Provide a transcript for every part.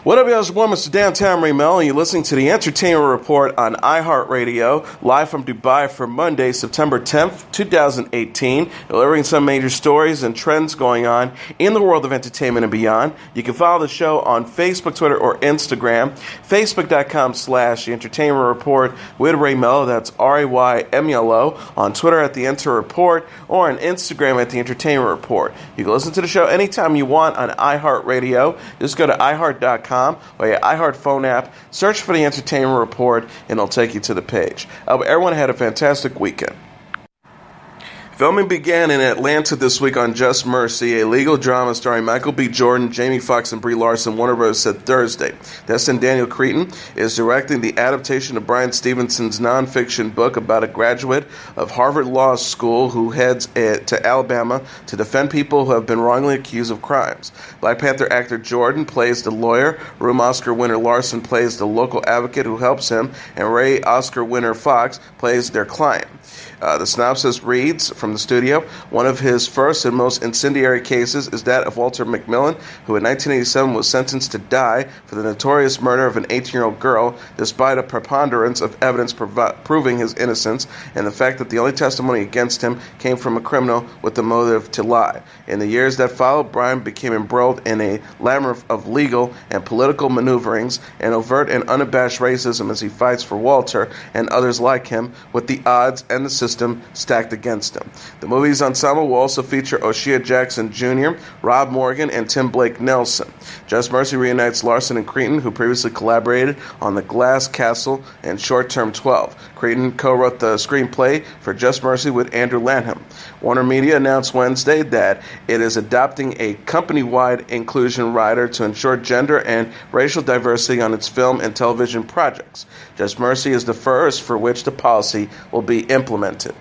What up, y'all? It's your boy, Mr. Downtown Melo, and you're listening to the Entertainment Report on iHeartRadio, live from Dubai for Monday, September 10th, 2018, delivering some major stories and trends going on in the world of entertainment and beyond. You can follow the show on Facebook, Twitter, or Instagram. Facebook.com/The Entertainment Report with Ray Melo, that's RAYMELO, on Twitter at The Enter Report, or on Instagram at The Entertainment Report. You can listen to the show anytime you want on iHeartRadio. Just go to iHeart.com or your iHeart phone app, search for The Entertainment Report, and it'll take you to the page. Everyone had a fantastic weekend. Filming began in Atlanta this week on Just Mercy, a legal drama starring Michael B. Jordan, Jamie Foxx, and Brie Larson, Warner Bros. Said Thursday. Destin Daniel Cretton is directing the adaptation of Bryan Stevenson's nonfiction book about a graduate of Harvard Law School who heads to Alabama to defend people who have been wrongly accused of crimes. Black Panther actor Jordan plays the lawyer, Room Oscar winner Larson plays the local advocate who helps him, and Ray Oscar winner Fox plays their client. The synopsis reads from the studio: one of his first and most incendiary cases is that of Walter McMillan, who in 1987 was sentenced to die for the notorious murder of an 18-year-old girl, despite a preponderance of evidence proving his innocence and the fact that the only testimony against him came from a criminal with the motive to lie. In the years that followed, Bryan became embroiled in a labyrinth of legal and political maneuverings and overt and unabashed racism as he fights for Walter and others like him with the odds and the system stacked against him. The movie's ensemble will also feature O'Shea Jackson Jr., Rob Morgan, and Tim Blake Nelson. Just Mercy reunites Larson and Cretton, who previously collaborated on The Glass Castle and Short Term 12. Cretton co-wrote the screenplay for Just Mercy with Andrew Lanham. Warner Media announced Wednesday that it is adopting a company-wide inclusion rider to ensure gender and racial diversity on its film and television projects. Just Mercy is the first for which the policy will be implemented.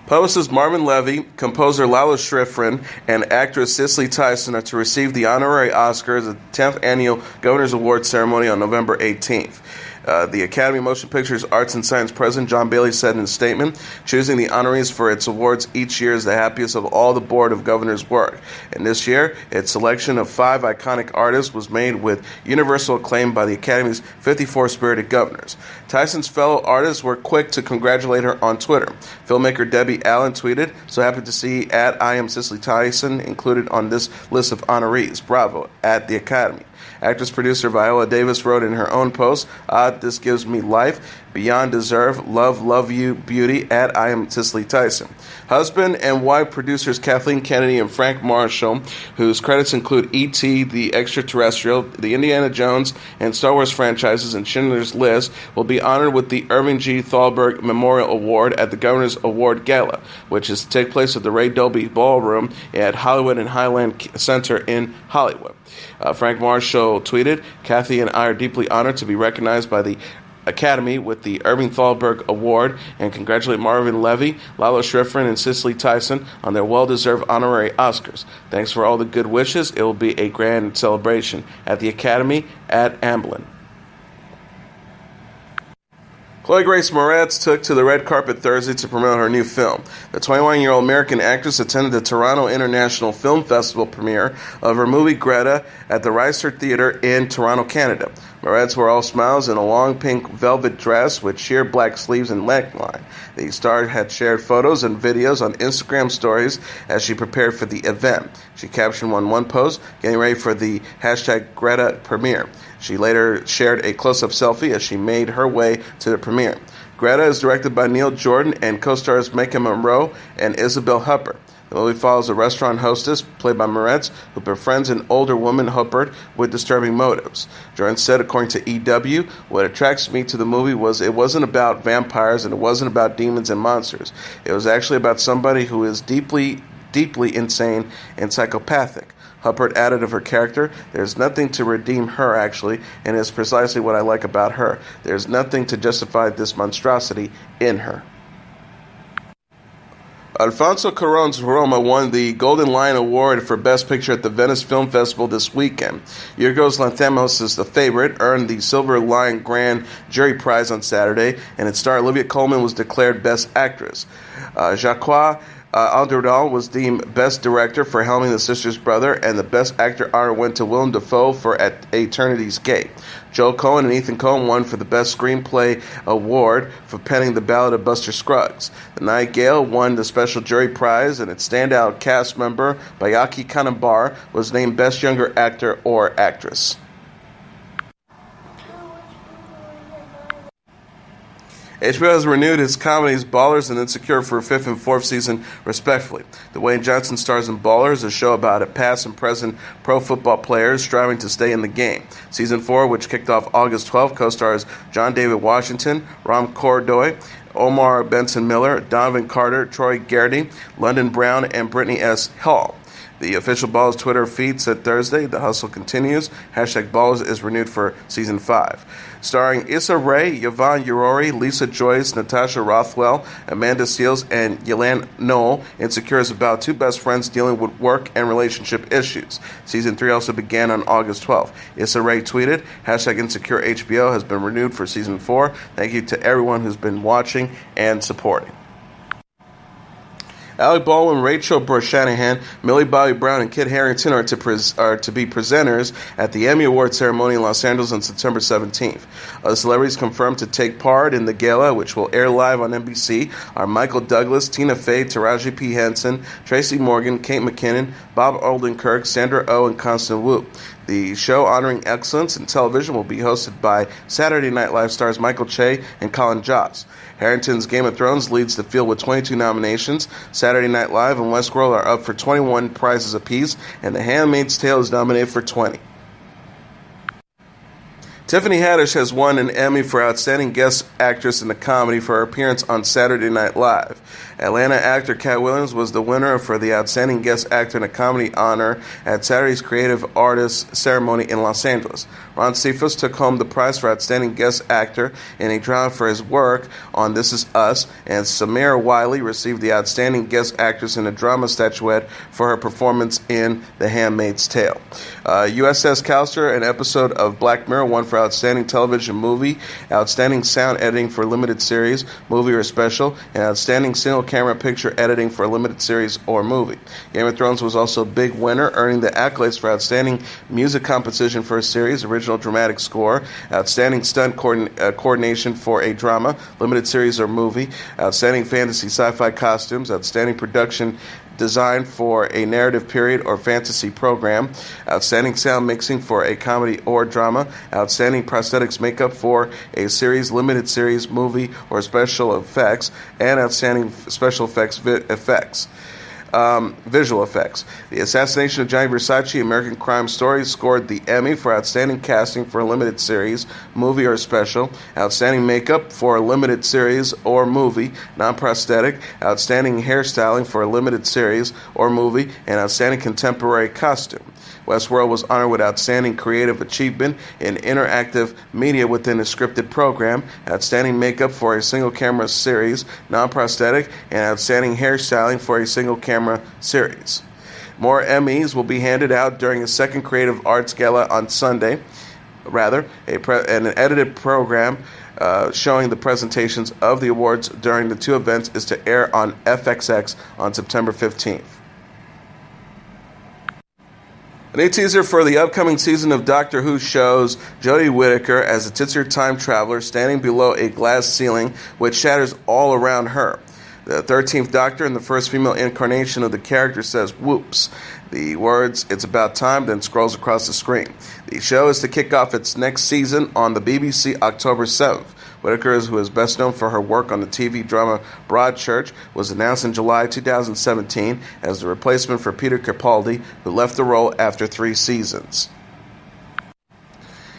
Publicist Marvin Levy, composer Lalo Schifrin, and actress Cicely Tyson are to receive the honorary Oscars at the 10th Annual Governor's Award ceremony on November 18th. The Academy of Motion Pictures Arts and Science President John Bailey said in a statement, choosing the honorees for its awards each year is the happiest of all the Board of Governors' work. And this year, its selection of 5 iconic artists was made with universal acclaim by the Academy's 54 spirited governors. Tyson's fellow artists were quick to congratulate her on Twitter. Filmmaker Debbie Allen tweeted, "So happy to see I am Cicely Tyson included on this list of honorees. Bravo, at the Academy." Actress-producer Viola Davis wrote in her own post, "This gives me life. Beyond deserve. Love you, beauty. I am Cicely Tyson." Husband and wife producers Kathleen Kennedy and Frank Marshall, whose credits include E.T., The Extraterrestrial, the Indiana Jones and Star Wars franchises, and Schindler's List, will be honored with the Irving G. Thalberg Memorial Award at the Governor's Award Gala, which is to take place at the Ray Dolby Ballroom at Hollywood and Highland Center in Hollywood. Frank Marshall tweeted, "Kathy and I are deeply honored to be recognized by the Academy with the Irving Thalberg Award and congratulate Marvin Levy, Lalo Schifrin, and Cicely Tyson on their well-deserved honorary Oscars. Thanks for all the good wishes. It will be a grand celebration at the Academy at Amblin." Chloe Grace Moretz took to the red carpet Thursday to promote her new film. The 21-year-old American actress attended the Toronto International Film Festival premiere of her movie Greta at the Reiser Theatre in Toronto, Canada. Moretz were all smiles in a long pink velvet dress with sheer black sleeves and neckline. The star had shared photos and videos on Instagram stories as she prepared for the event. She captioned on one post, "Getting ready for the #Greta premiere." She later shared a close-up selfie as she made her way to the premiere. Greta is directed by Neil Jordan and co-stars Maika Monroe and Isabel Huppert. The movie follows a restaurant hostess, played by Moretz, who befriends an older woman, Huppert, with disturbing motives. Jordan said, according to EW, "What attracts me to the movie was it wasn't about vampires and it wasn't about demons and monsters. It was actually about somebody who is deeply insane and psychopathic." Huppert added of her character, "There's nothing to redeem her, actually, and it's precisely what I like about her. There's nothing to justify this monstrosity in her." Alfonso Cuarón's Roma won the Golden Lion Award for Best Picture at the Venice Film Festival this weekend. Yorgos Lanthimos is the favorite, earned the Silver Lion Grand Jury Prize on Saturday, and its star Olivia Colman was declared Best Actress. Jacques Alderdahl was deemed Best Director for helming the sister's brother, and the Best Actor honor went to Willem Dafoe for At Eternity's Gate. Joel Coen and Ethan Coen won for the Best Screenplay Award for penning The Ballad of Buster Scruggs. The Nightingale won the Special Jury Prize, and its standout cast member, Bayaki Kanambar, was named Best Younger Actor or Actress. HBO has renewed its comedies Ballers and Insecure for a fifth and fourth season, respectively. Dwayne Johnson stars in Ballers, a show about a past and present pro football players striving to stay in the game. Season 4, which kicked off August 12th, co-stars John David Washington, Ram Cordoy, Omar Benson Miller, Donovan Carter, Troy Garrity, London Brown, and Brittany S. Hall. The official Ballers Twitter feed said Thursday, the hustle continues. Hashtag Ballers is renewed for Season 5. Starring Issa Rae, Yvonne Urori, Lisa Joyce, Natasha Rothwell, Amanda Seales, and Yelan Noel, Insecure is about two best friends dealing with work and relationship issues. Season 3 also began on August 12th. Issa Rae tweeted, Hashtag Insecure HBO has been renewed for Season 4. Thank you to everyone who's been watching and supporting. Alec Baldwin, Rachel Brosnahan, Millie Bobby Brown, and Kit Harington are to be presenters at the Emmy Awards ceremony in Los Angeles on September 17th. Other celebrities confirmed to take part in the gala, which will air live on NBC, are Michael Douglas, Tina Fey, Taraji P. Henson, Tracy Morgan, Kate McKinnon, Bob Odenkirk, Sandra Oh, and Constance Wu. The show honoring excellence in television will be hosted by Saturday Night Live stars Michael Che and Colin Jost. Harrington's Game of Thrones leads the field with 22 nominations. Saturday Night Live and Westworld are up for 21 prizes apiece, and The Handmaid's Tale is nominated for 20. Tiffany Haddish has won an Emmy for Outstanding Guest Actress in a Comedy for her appearance on Saturday Night Live. Atlanta actor Cat Williams was the winner for the Outstanding Guest Actor in a Comedy honor at Saturday's Creative Artists Ceremony in Los Angeles. Ron Cephas took home the prize for Outstanding Guest Actor in a drama for his work on This Is Us, and Samira Wiley received the Outstanding Guest Actress in a Drama statuette for her performance in The Handmaid's Tale. USS Callister, an episode of Black Mirror, won for Outstanding Television Movie, Outstanding Sound Editing for Limited Series, Movie or Special, and Outstanding Single Camera Picture Editing for a Limited Series or Movie. Game of Thrones was also a big winner, earning the accolades for Outstanding Music Composition for a Series, Original Dramatic Score, Outstanding Stunt Coordination for a Drama, Limited Series or Movie, Outstanding Fantasy Sci-Fi Costumes, Outstanding Production Design for a Narrative Period or Fantasy Program, Outstanding Sound Mixing for a Comedy or Drama, Outstanding Prosthetics Makeup for a Series, Limited Series, Movie, or Special Effects, and Outstanding Special Effects Visual Effects. The Assassination of Gianni Versace, American Crime Story, scored the Emmy for Outstanding Casting for a Limited Series, Movie or Special, Outstanding Makeup for a Limited Series or Movie, Non-Prosthetic, Outstanding Hairstyling for a Limited Series or Movie, and Outstanding Contemporary Costume. Westworld was honored with Outstanding Creative Achievement in Interactive Media within a Scripted Program, Outstanding Makeup for a Single Camera Series, Non-Prosthetic, and Outstanding Hairstyling for a Single Camera Series. More Emmys will be handed out during a second Creative Arts Gala on Sunday. An edited program showing the presentations of the awards during the two events is to air on FXX on September 15th. A new teaser for the upcoming season of Doctor Who shows Jodie Whittaker as a titular time traveler standing below a glass ceiling which shatters all around her. The 13th Doctor and the first female incarnation of the character says, "Whoops." The words, "It's about time," then scrolls across the screen. The show is to kick off its next season on the BBC October 7th. Whittaker, who is best known for her work on the TV drama Broadchurch, was announced in July 2017 as the replacement for Peter Capaldi, who left the role after 3 seasons.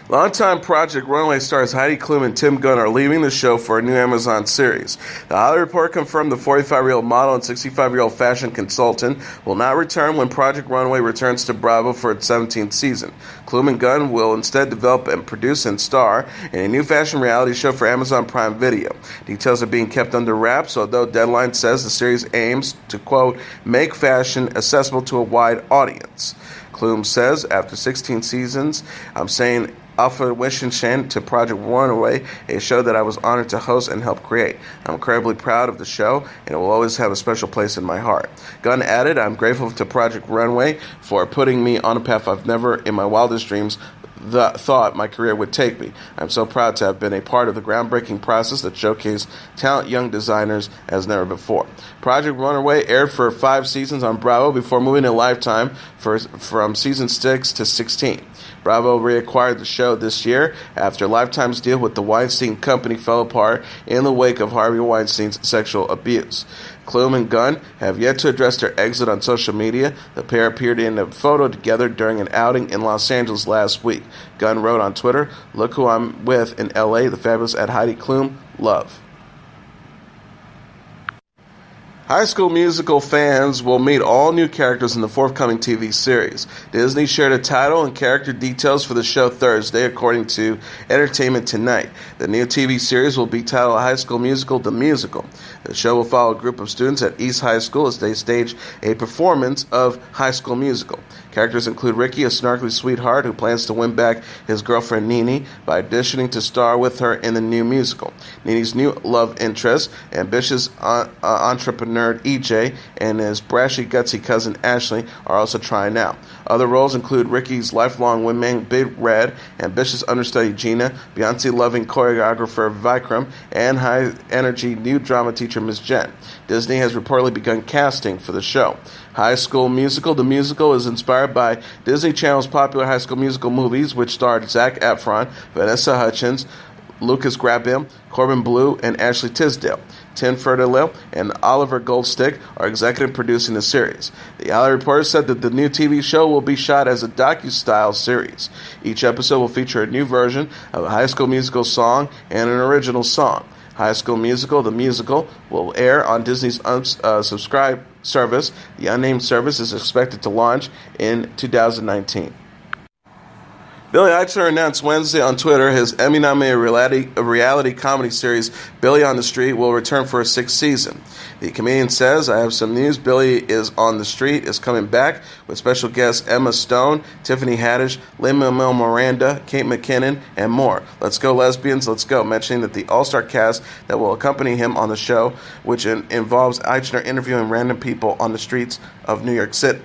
Longtime Project Runway stars Heidi Klum and Tim Gunn are leaving the show for a new Amazon series. The Halle report confirmed the 45-year-old model and 65-year-old fashion consultant will not return when Project Runway returns to Bravo for its 17th season. Klum and Gunn will instead develop and produce and star in a new fashion reality show for Amazon Prime Video. Details are being kept under wraps, although Deadline says the series aims to, quote, make fashion accessible to a wide audience. Klum says, after 16 seasons, I'm saying Alpha Wishinshan to Project Runaway, a show that I was honored to host and help create. I'm incredibly proud of the show, and it will always have a special place in my heart. Gunn added, I'm grateful to Project Runway for putting me on a path I've never in my wildest dreams thought my career would take me. I'm so proud to have been a part of the groundbreaking process that showcased talented young designers as never before. Project Runaway aired for 5 seasons on Bravo before moving to Lifetime from season 6 to 16. Bravo reacquired the show this year after Lifetime's deal with the Weinstein Company fell apart in the wake of Harvey Weinstein's sexual abuse. Klum and Gunn have yet to address their exit on social media. The pair appeared in a photo together during an outing in Los Angeles last week. Gunn wrote on Twitter, "Look who I'm with in LA, the fabulous at Heidi Klum. Love." High School Musical fans will meet all new characters in the forthcoming TV series. Disney shared a title and character details for the show Thursday, according to Entertainment Tonight. The new TV series will be titled High School Musical: The Musical. The show will follow a group of students at East High School as they stage a performance of High School Musical. Characters include Ricky, a snarkly sweetheart who plans to win back his girlfriend Nene by auditioning to star with her in the new musical. Nene's new love interest, ambitious entrepreneur EJ, and his brashy, gutsy cousin Ashley are also trying out. Other roles include Ricky's lifelong wingman Big Red, ambitious understudy Gina, Beyonce-loving choreographer Vikram, and high-energy new drama teacher Miss Jen. Disney has reportedly begun casting for the show. High School Musical: The Musical is inspired by Disney Channel's popular High School Musical movies, which starred Zac Efron, Vanessa Hudgens, Lucas Grabham, Corbin Bleu, and Ashley Tisdale. Tim Fertelil and Oliver Goldstick are executive producing the series. The Halle reporter said that the new TV show will be shot as a docu-style series. Each episode will feature a new version of a High School Musical song and an original song. High School Musical: The Musical will air on Disney's subscribe service. The unnamed service is expected to launch in 2019. Billy Eichner announced Wednesday on Twitter his Emmy-nominated reality comedy series Billy on the Street will return for a 6th season. The comedian says, "I have some news. Billy is on the Street is coming back with special guests Emma Stone, Tiffany Haddish, Lin-Manuel Miranda, Kate McKinnon, and more. Let's go, lesbians, let's go," mentioning that the all-star cast that will accompany him on the show, which involves Eichner interviewing random people on the streets of New York City.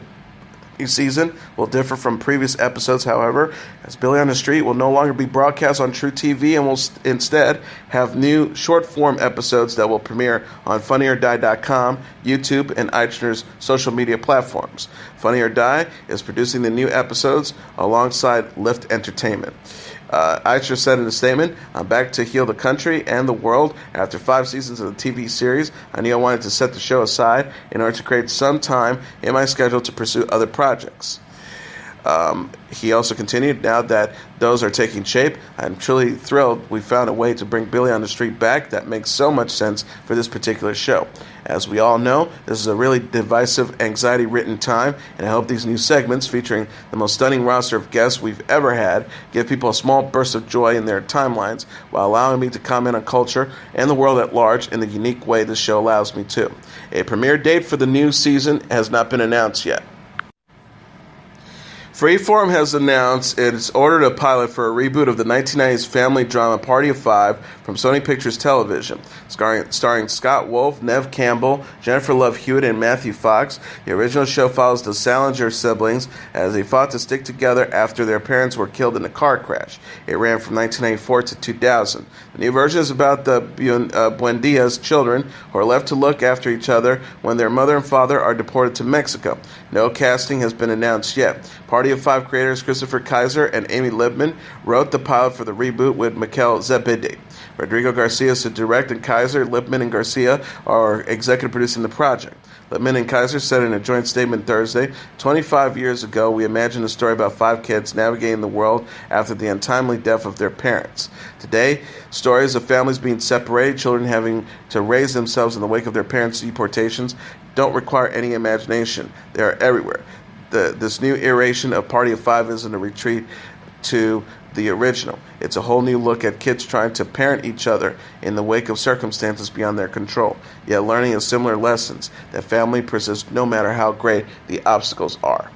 Season will differ from previous episodes, however, as Billy on the Street will no longer be broadcast on True TV and will instead have new short-form episodes that will premiere on FunnyOrDie.com, YouTube, and Eichner's social media platforms. Funny or Die is producing the new episodes alongside Lyft Entertainment. Eichner said in a statement, "I'm back to heal the country and the world. After 5 seasons of the TV series, I knew I wanted to set the show aside in order to create some time in my schedule to pursue other projects." He also continued, "Now that those are taking shape, I'm truly thrilled we found a way to bring Billy on the Street back that makes so much sense for this particular show. As we all know, this is a really divisive, anxiety-ridden time, and I hope these new segments featuring the most stunning roster of guests we've ever had give people a small burst of joy in their timelines while allowing me to comment on culture and the world at large in the unique way this show allows me to. A premiere date for the new season has not been announced yet." Freeform has announced it's ordered a pilot for a reboot of the 1990s family drama Party of Five from Sony Pictures Television. Starring Scott Wolf, Neve Campbell, Jennifer Love Hewitt, and Matthew Fox, the original show follows the Salinger siblings as they fought to stick together after their parents were killed in a car crash. It ran from 1994 to 2000. The new version is about the Buendia's children who are left to look after each other when their mother and father are deported to Mexico. No casting has been announced yet. Party of Five creators Christopher Kaiser and Amy Libman wrote the pilot for the reboot with Mikel Zebedee. Rodrigo Garcia is to direct, and Kaiser, Libman, and Garcia are executive producing the project. Libman and Kaiser said in a joint statement Thursday, 25 years ago, we imagined a story about 5 kids navigating the world after the untimely death of their parents. Today, stories of families being separated, children having to raise themselves in the wake of their parents' deportations, don't require any imagination. They are everywhere. This new iteration of Party of Five isn't a retreat to the original. It's a whole new look at kids trying to parent each other in the wake of circumstances beyond their control, yet learning of similar lessons that family persists no matter how great the obstacles are.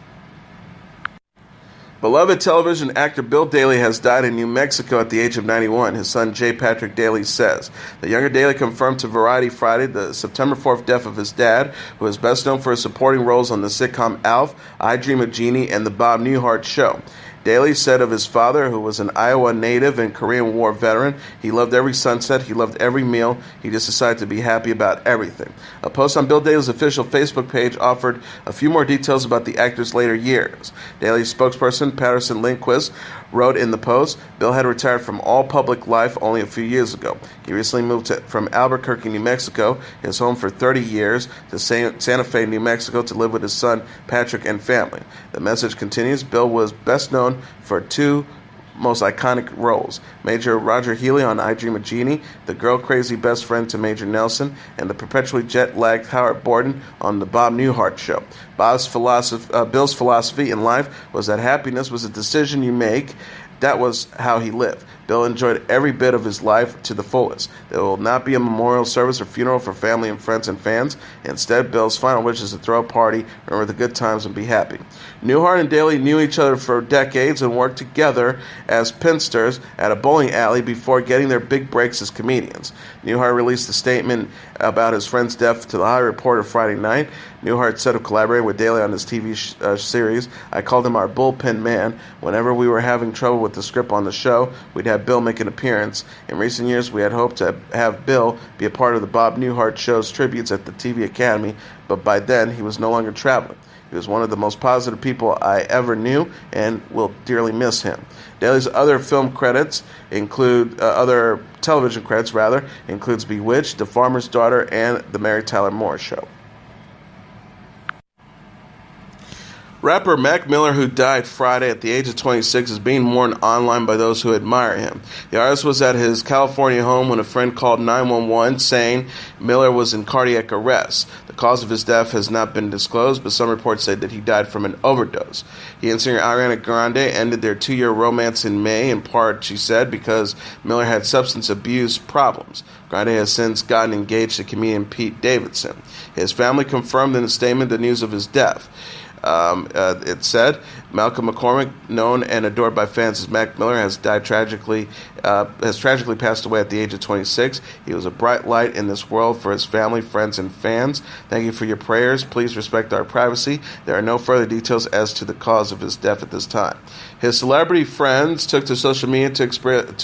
Beloved television actor Bill Daly has died in New Mexico at the age of 91, his son J. Patrick Daly says. The younger Daly confirmed to Variety Friday the September 4th death of his dad, who is best known for his supporting roles on the sitcom Alf, I Dream of Jeannie, and The Bob Newhart Show. Daly said of his father, who was an Iowa native and Korean War veteran, he loved every sunset, he loved every meal, he just decided to be happy about everything. A post on Bill Daly's official Facebook page offered a few more details about the actor's later years. Daly's spokesperson, Patterson Lindquist, wrote in the post, Bill had retired from all public life only a few years ago. He recently moved from Albuquerque, New Mexico, his home for 30 years, to Santa Fe, New Mexico, to live with his son, Patrick, and family. The message continues, Bill was best known for two most iconic roles. Major Roger Healy on I Dream of Jeannie, the girl-crazy best friend to Major Nelson, and the perpetually jet-lagged Howard Borden on the Bob Newhart Show. Bill's philosophy in life was that happiness was a decision you make. That was how he lived. Bill enjoyed every bit of his life to the fullest. There will not be a memorial service or funeral for family and friends and fans. Instead, Bill's final wish is to throw a party, remember the good times, and be happy. Newhart and Daly knew each other for decades and worked together as pinsters at a bowling alley before getting their big breaks as comedians. Newhart released a statement about his friend's death to the Halle Reporter Friday night. Newhart said of collaborating with Daly on his TV series, I called him our bullpen man. Whenever we were having trouble with the script on the show, we'd have Bill make an appearance. In recent years, we had hoped to have Bill be a part of the Bob Newhart Show's tributes at the TV Academy, but by then, he was no longer traveling. He was one of the most positive people I ever knew and will dearly miss him. Daly's other film credits include, television credits includes Bewitched, The Farmer's Daughter, and The Mary Tyler Moore Show. Rapper Mac Miller, who died Friday at the age of 26, is being mourned online by those who admire him. The artist was at his California home when a friend called 911 saying Miller was in cardiac arrest. The cause of his death has not been disclosed, but some reports say that he died from an overdose. He and singer Ariana Grande ended their 2-year romance in May, in part, she said, because Miller had substance abuse problems. Grande has since gotten engaged to comedian Pete Davidson. His family confirmed in a statement the news of his death. It said, Malcolm McCormick, known and adored by fans as Mac Miller, has tragically passed away at the age of 26. He was a bright light in this world for his family, friends, and fans. Thank you for your prayers. Please respect our privacy. There are no further details as to the cause of his death at this time. His celebrity friends took to social media to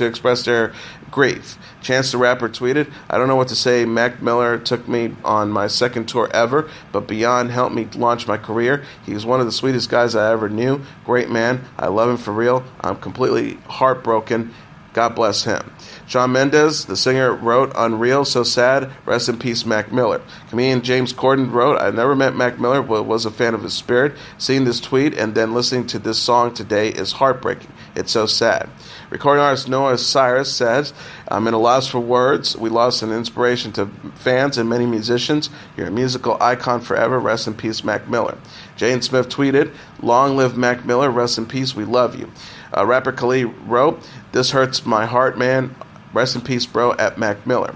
express their grief. Chance the Rapper tweeted, I don't know what to say. Mac Miller took me on my second tour ever, but beyond helped me launch my career. He was one of the sweetest guys I ever knew. Great man. I love him for real. I'm completely heartbroken. God bless him. Shawn Mendes, the singer, wrote, Unreal, so sad, rest in peace, Mac Miller. Comedian James Corden wrote, I never met Mac Miller, but was a fan of his spirit. Seeing this tweet and then listening to this song today is heartbreaking. It's so sad. Recording artist Noah Cyrus says, I'm at a loss for words. We lost an inspiration to fans and many musicians. You're a musical icon forever. Rest in peace, Mac Miller. Jane Smith tweeted, Long live Mac Miller. Rest in peace. We love you. Rapper Khalid wrote, This hurts my heart, man. Rest in peace, bro, at Mac Miller.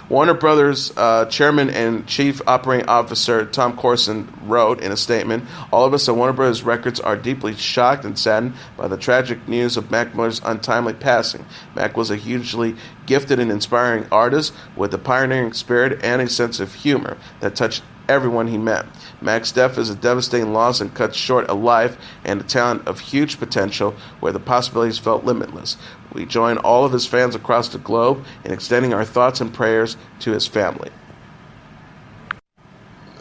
Warner Brothers Chairman and Chief Operating Officer Tom Corson wrote in a statement, All of us at Warner Brothers Records are deeply shocked and saddened by the tragic news of Mac Miller's untimely passing. Mac was a hugely gifted and inspiring artist with a pioneering spirit and a sense of humor that touched everyone he met. Mac's death is a devastating loss and cuts short a life and a talent of huge potential where the possibilities felt limitless. We join all of his fans across the globe in extending our thoughts and prayers to his family.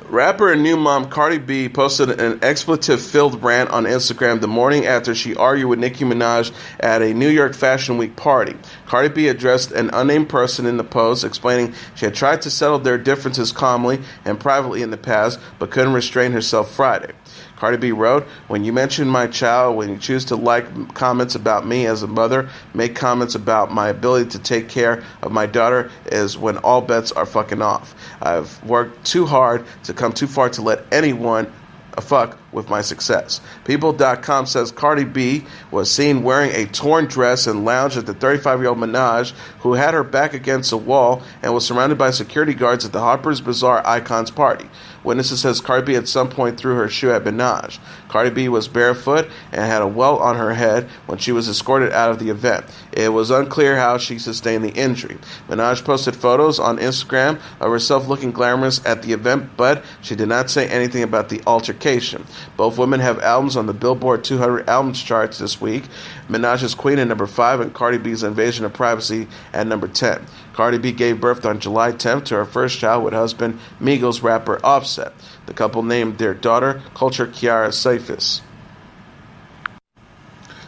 Rapper and new mom Cardi B posted an expletive-filled rant on Instagram the morning after she argued with Nicki Minaj at a New York Fashion Week party. Cardi B addressed an unnamed person in the post, explaining she had tried to settle their differences calmly and privately in the past, but couldn't restrain herself Friday. Cardi B wrote, When you mention my child, when you choose to like comments about me as a mother, make comments about my ability to take care of my daughter is when all bets are fucking off. I've worked too hard to come too far to let anyone fuck with my success. People.com says Cardi B was seen wearing a torn dress and lounged at the 35-year-old Minaj, who had her back against a wall and was surrounded by security guards at the Harper's Bazaar Icons party. Witnesses says Cardi B at some point threw her shoe at Minaj. Cardi B was barefoot and had a welt on her head when she was escorted out of the event. It was unclear how she sustained the injury. Minaj posted photos on Instagram of herself looking glamorous at the event, but she did not say anything about the altercation. Both women have albums on the Billboard 200 albums charts this week. Minaj's Queen at number 5 and Cardi B's Invasion of Privacy at number 10. Cardi B gave birth on July 10th to her first child with husband Migos rapper Offset. The couple named their daughter Culture Kiara Cephas.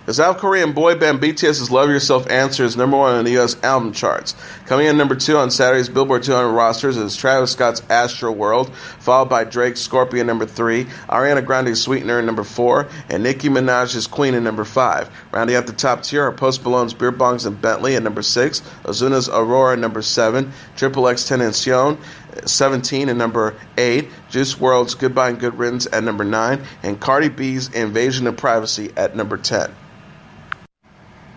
The South Korean boy band BTS's Love Yourself Answer is number 1 on the U.S. album charts. Coming in number 2 on Saturday's Billboard 200 rosters is Travis Scott's Astro World, followed by Drake's Scorpion number 3, Ariana Grande's Sweetener number 4, and Nicki Minaj's Queen in number 5. Rounding out the top tier are Post Malone's Beer Bongs and Bentley at number 6, Ozuna's Aurora number 7, Triple X Tentacion 17 and number 8, Juice WRLD's Goodbye and Good Riddance at number 9, and Cardi B's Invasion of Privacy at number 10.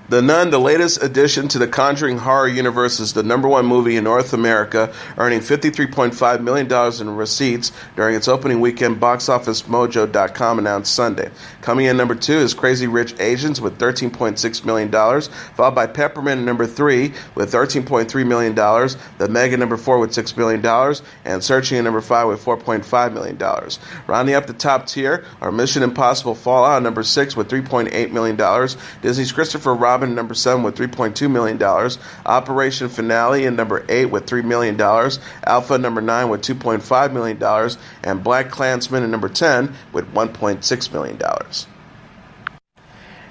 The Nun, the latest addition to the Conjuring horror universe, is the number 1 movie in North America, earning $53.5 million in receipts during its opening weekend, BoxOfficeMojo.com announced Sunday. Coming in number 2 is Crazy Rich Asians with $13.6 million, followed by Peppermint at number 3 with $13.3 million, The Meg at number 4 with $6 million, and Searching at number 5 with $4.5 million. Rounding up the top tier are Mission Impossible Fallout at number 6 with $3.8 million, Disney's Christopher Robin at number 7 with $3.2 million, Operation Finale at number 8 with $3 million, Alpha at number 9 with $2.5 million, and Black Klansman at number 10 with $1.6 million.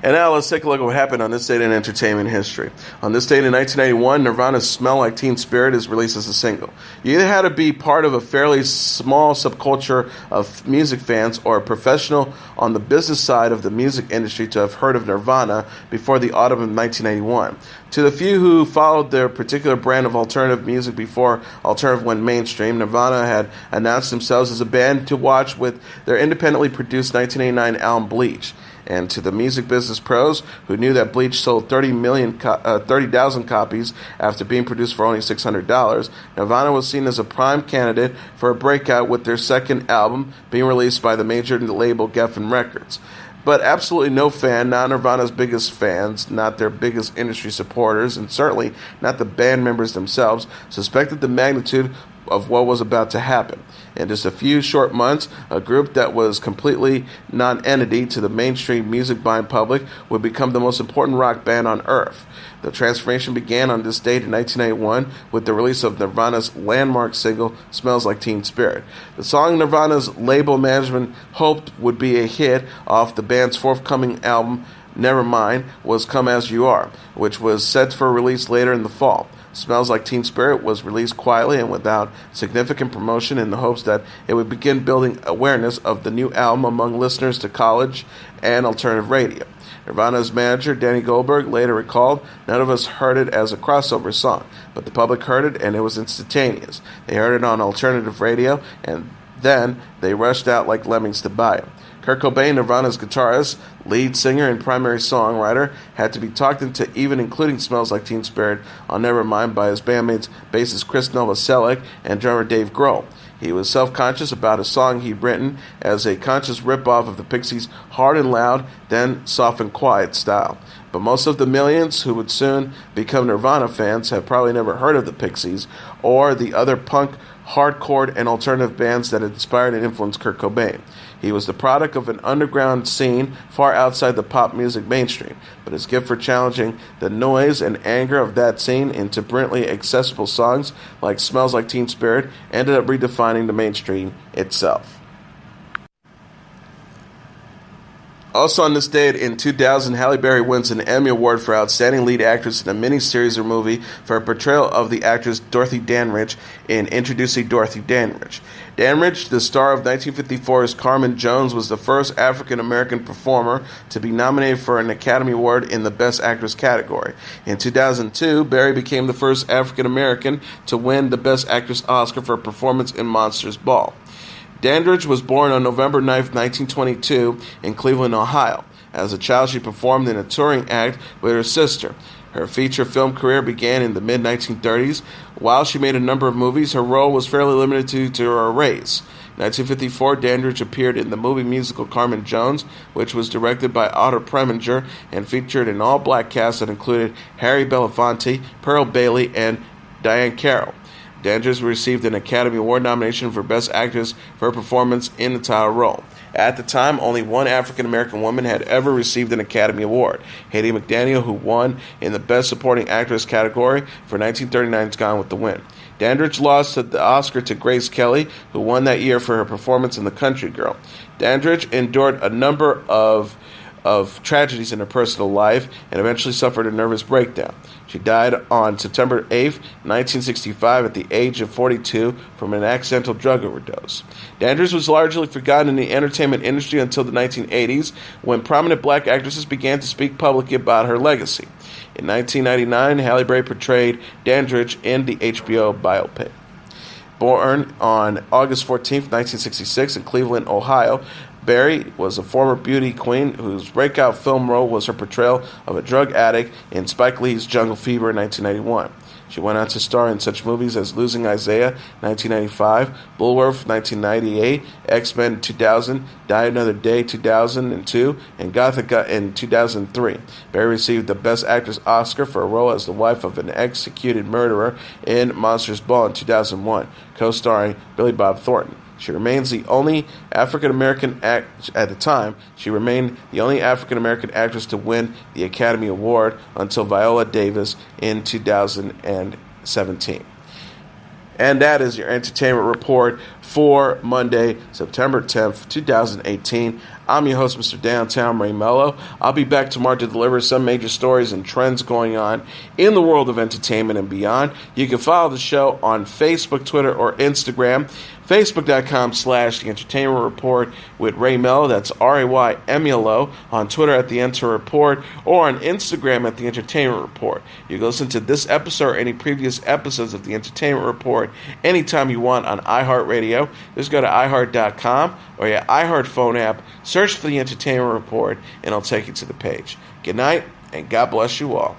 And now let's take a look at what happened on this date in entertainment history. On this date in 1981, Nirvana's Smell Like Teen Spirit is released as a single. You either had to be part of a fairly small subculture of music fans or a professional on the business side of the music industry to have heard of Nirvana before the autumn of 1981. To the few who followed their particular brand of alternative music before alternative went mainstream, Nirvana had announced themselves as a band to watch with their independently produced 1989 album Bleach. And to the music business pros who knew that Bleach sold 30,000 copies after being produced for only $600, Nirvana was seen as a prime candidate for a breakout with their second album being released by the major label Geffen Records. But absolutely no fan, not Nirvana's biggest fans, not their biggest industry supporters, and certainly not the band members themselves, suspected the magnitude of what was about to happen. In just a few short months, a group that was completely non-entity to the mainstream music-buying public would become the most important rock band on earth. The transformation began on this date in 1981 with the release of Nirvana's landmark single, Smells Like Teen Spirit. The song Nirvana's label management hoped would be a hit off the band's forthcoming album, Nevermind, was Come As You Are, which was set for release later in the fall. Smells Like Teen Spirit was released quietly and without significant promotion in the hopes that it would begin building awareness of the new album among listeners to college and alternative radio. Nirvana's manager, Danny Goldberg, later recalled, "None of us heard it as a crossover song, but the public heard it and it was instantaneous. They heard it on alternative radio and then they rushed out like lemmings to buy it." Kurt Cobain, Nirvana's guitarist, lead singer, and primary songwriter, had to be talked into even including Smells Like Teen Spirit on Nevermind by his bandmates bassist Chris Novoselic and drummer Dave Grohl. He was self-conscious about a song he'd written as a conscious rip-off of the Pixies' Hard and Loud, then Soft and Quiet style. But most of the millions who would soon become Nirvana fans have probably never heard of the Pixies or the other punk, hardcore, and alternative bands that had inspired and influenced Kurt Cobain. He was the product of an underground scene far outside the pop music mainstream, but his gift for challenging the noise and anger of that scene into brilliantly accessible songs like Smells Like Teen Spirit ended up redefining the mainstream itself. Also on this date in 2000, Halle Berry wins an Emmy Award for Outstanding Lead Actress in a miniseries or movie for her portrayal of the actress Dorothy Dandridge in Introducing Dorothy Dandridge. Dandridge, the star of 1954's Carmen Jones, was the first African-American performer to be nominated for an Academy Award in the Best Actress category. In 2002, Berry became the first African-American to win the Best Actress Oscar for a performance in Monsters Ball. Dandridge was born on November 9th, 1922 in Cleveland, Ohio. As a child, she performed in a touring act with her sister. Her feature film career began in the mid-1930s. While she made a number of movies, her role was fairly limited to her race. In 1954, Dandridge appeared in the movie musical Carmen Jones, which was directed by Otto Preminger and featured an all-black cast that included Harry Belafonte, Pearl Bailey, and Diane Carroll. Dandridge received an Academy Award nomination for Best Actress for her performance in the title role. At the time, only one African-American woman had ever received an Academy Award, Hattie McDaniel, who won in the Best Supporting Actress category for 1939's Gone with the Wind. Dandridge lost the Oscar to Grace Kelly, who won that year for her performance in The Country Girl. Dandridge endured a number of tragedies in her personal life and eventually suffered a nervous breakdown. She died on September 8, 1965, at the age of 42 from an accidental drug overdose. Dandridge was largely forgotten in the entertainment industry until the 1980s, when prominent black actresses began to speak publicly about her legacy. In 1999, Halle Berry portrayed Dandridge in the HBO biopic. Born on August 14, 1966, in Cleveland, Ohio, Berry was a former beauty queen whose breakout film role was her portrayal of a drug addict in Spike Lee's Jungle Fever in 1991. She went on to star in such movies as Losing Isaiah, 1995, Bulworth, 1998, X-Men 2000, Die Another Day, 2002, and Gothica in 2003. Berry received the Best Actress Oscar for a role as the wife of an executed murderer in Monsters Ball in 2001, co-starring Billy Bob Thornton. She remains the only African-American at the time. She remained the only African-American actress to win the Academy Award until Viola Davis in 2017. And that is your entertainment report for Monday, September 10th, 2018. I'm your host, Mr. Downtown Ray Melo. I'll be back tomorrow to deliver some major stories and trends going on in the world of entertainment and beyond. You can follow the show on Facebook, Twitter, or Instagram. Facebook.com/The Entertainment Report with Ray Melo. That's RAYMELO. On Twitter at The Enter Report, or on Instagram at The Entertainment Report. You can listen to this episode or any previous episodes of The Entertainment Report anytime you want on iHeartRadio. Just go to iHeart.com or your iHeart phone app, search for The Entertainment Report, and it'll take you to the page. Good night, and God bless you all.